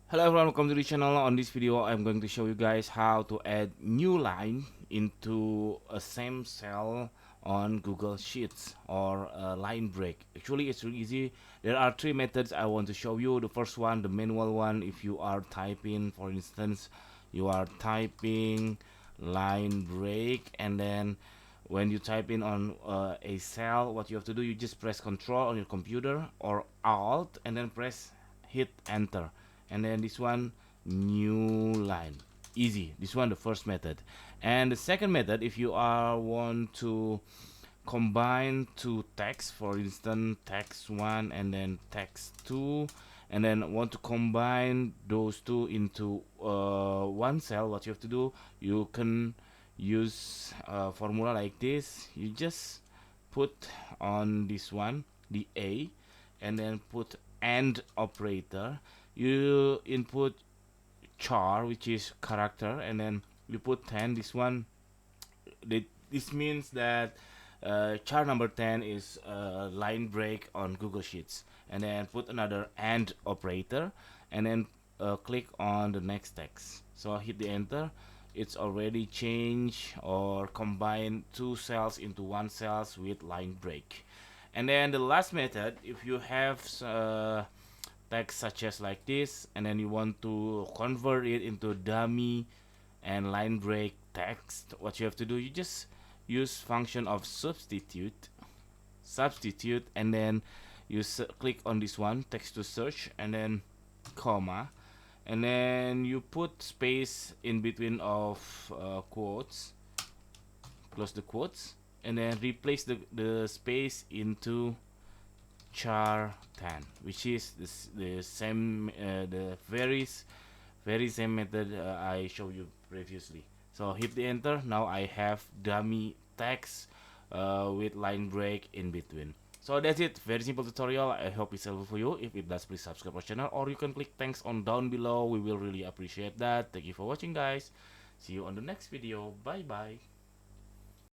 Hello everyone, welcome to the channel. On this video I'm going to show you guys how to add new line into a same cell on Google Sheets or a line break. Actually it's really easy. There are three methods I want to show you. The first one, the manual one, if you are typing, for instance you are typing line break, and then when you type in on a cell, what you have to do, you just press Control on your computer or Alt and then hit enter, and then this one, new line. Easy. This one, the first method. And the second method, if you are want to combine two text, for instance text 1 and then text 2, and then want to combine those two into one cell, what you have to do, you can use a formula like this. You just put on this one the A, and then put AND operator. You input char, which is character, and then you put 10. This one, this means that char number 10 is line break on Google Sheets, and then put another AND operator, and then click on the next text. So hit the enter. It's already changed or combined two cells into one cells with line break. And then the last method, if you have text such as like this, and then you want to convert it into dummy and line break text, what you have to do, you just use function of substitute, and then you click on this one, text to search, and then comma, and then you put space in between of quotes, close the quotes, and then replace the space into char 10, which is the same, the very same method I showed you previously. So hit the enter. Now I have dummy text with line break in between. So that's it. Very simple tutorial. I hope it's helpful for you. If it does, please subscribe our channel, or you can click thanks on down below. We will really appreciate that. Thank you for watching, guys. See you on the next video. Bye bye.